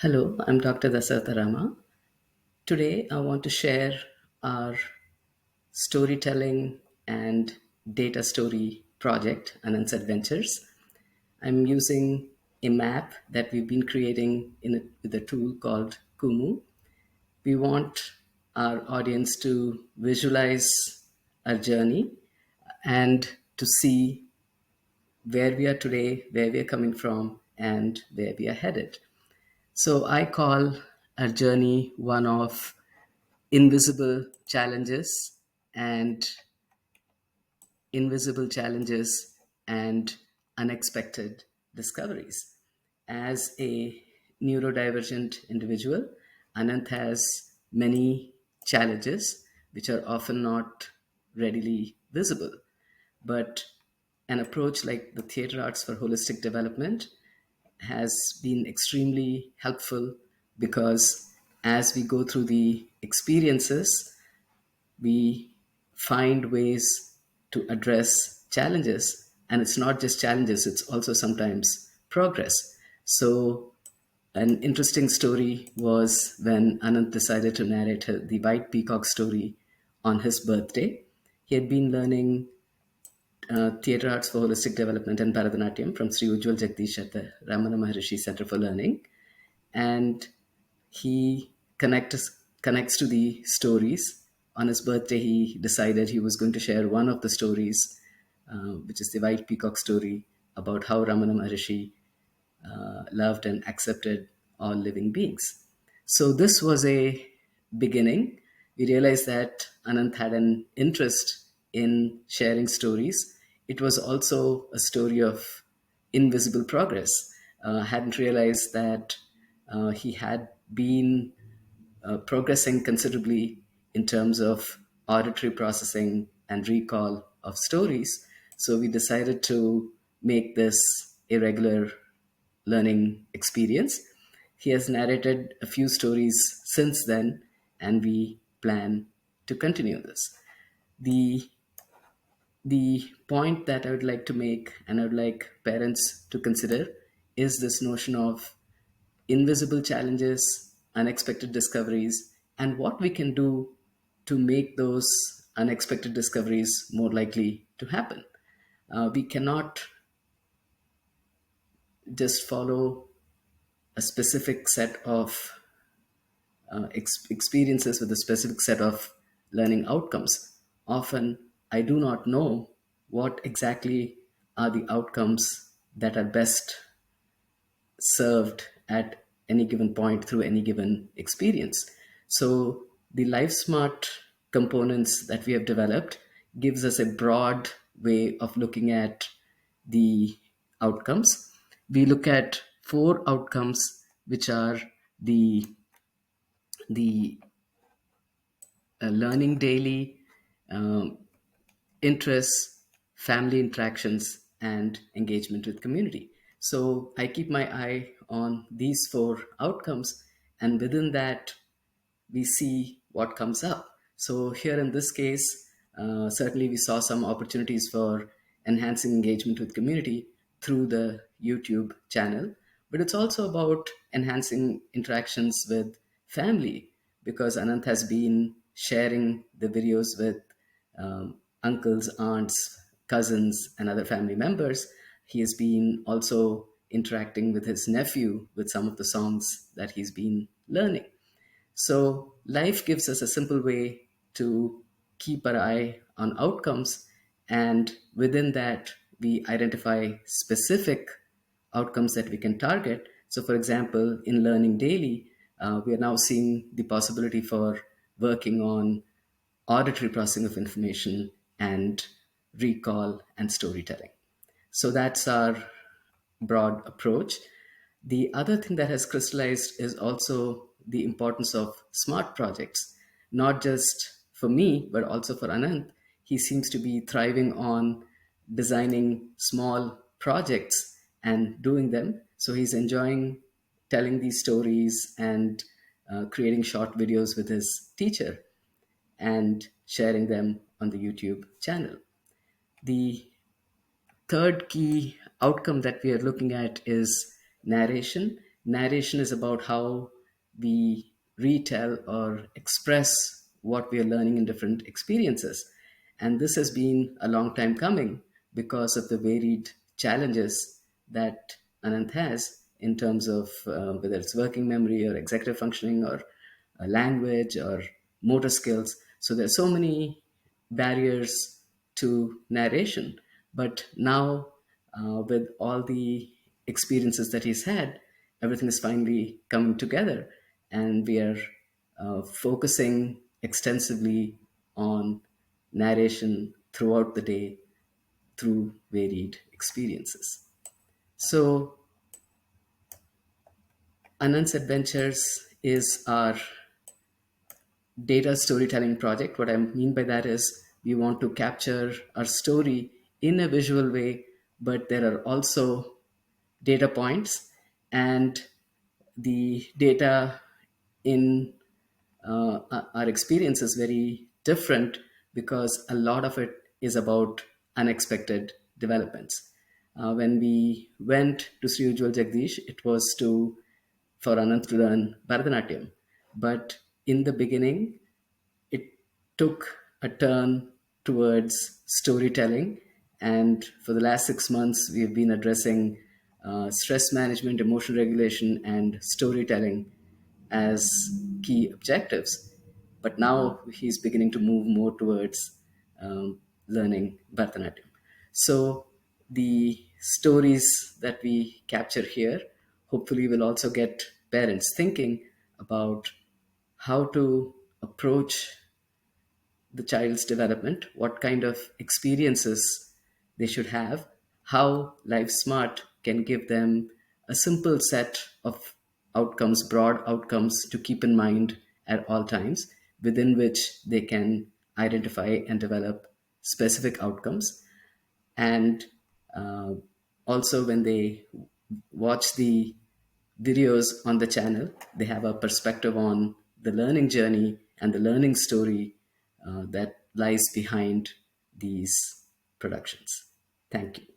Hello, I'm Dr. Dasartha Rama. Today, I want to share our storytelling and data story project, Ananth's Adventures. I'm using a map that we've been creating with a tool called Kumu. We want our audience to visualize our journey and to see where we are today, where we are coming from, and where we are headed. So I call our journey one of invisible challenges and invisible challenges and unexpected discoveries. As a neurodivergent individual, Ananth has many challenges which are often not readily visible. But an approach like the theater arts for holistic development has been extremely helpful because as we go through the experiences, we find ways to address challenges. And it's not just challenges, it's also sometimes progress. So, an interesting story was when Ananth decided to narrate the White Peacock story on his birthday. He had been learning theatre arts for holistic development and Bharatanatyam from Sri Ujjwal Jagdish at the Ramana Maharishi Center for Learning. And he connects to the stories. On his birthday, he decided he was going to share one of the stories, which is the White Peacock story about how Ramana Maharishi loved and accepted all living beings. So this was a beginning. We realized that Ananth had an interest in sharing stories. It was also a story of invisible progress. Hadn't realized that he had been progressing considerably in terms of auditory processing and recall of stories. So we decided to make this a regular learning experience. He has narrated a few stories since then, and we plan to continue this. The the point that I would like to make, and I would like parents to consider, is this notion of invisible challenges, unexpected discoveries, and what we can do to make those unexpected discoveries more likely to happen. We cannot just follow a specific set of experiences with a specific set of learning outcomes. Often, I do not know what exactly are the outcomes that are best served at any given point through any given experience. So the life smart components that we have developed gives us a broad way of looking at the outcomes. We look at four outcomes, which are the the learning daily, um, interests, family interactions, and engagement with community. So I keep my eye on these four outcomes, and within that, we see what comes up. So here in this case, certainly we saw some opportunities for enhancing engagement with community through the YouTube channel, but it's also about enhancing interactions with family because Ananth has been sharing the videos with uncles, aunts, cousins, and other family members. He has been also interacting with his nephew with some of the songs that he's been learning. So, life gives us a simple way to keep our eye on outcomes, and within that, we identify specific outcomes that we can target. So, for example, in Learning Daily, we are now seeing the possibility for working on auditory processing of information and recall and storytelling. So, that's our broad approach. The other thing that has crystallized is also the importance of smart projects, not just for me, but also for Ananth. He seems to be thriving on designing small projects and doing them. So he's enjoying telling these stories and creating short videos with his teacher and sharing them on the YouTube channel. The third key outcome that we are looking at is narration. narration is about how we retell or express what we are learning in different experiences. And this has been a long time coming because of the varied challenges that Ananth has in terms of whether it's working memory or executive functioning or language or motor skills. So there's so many barriers to narration. But now, with all the experiences that he's had, everything is finally coming together, and we are focusing extensively on narration throughout the day through varied experiences. So, Anand's Adventures is our data storytelling project. What I mean by that is we want to capture our story in a visual way, but there are also data points, and the data in our experience is very different because a lot of it is about unexpected developments. When we went to Sri Ujjwal Jagdish, it was for Ananth to learn Bharatanatyam. But in the beginning, it took a turn towards storytelling. And for the last 6 months, we've been addressing stress management, emotion regulation, and storytelling as key objectives. But now he's beginning to move more towards learning Bharatanatyam. So the stories that we capture here hopefully will also get parents thinking about how to approach the child's development, what kind of experiences they should have, how Life Smart can give them a simple set of outcomes, broad outcomes to keep in mind at all times, within which they can identify and develop specific outcomes. And uh, also, when they watch the videos on the channel, they have a perspective on the learning journey and the learning story that lies behind these productions. Thank you.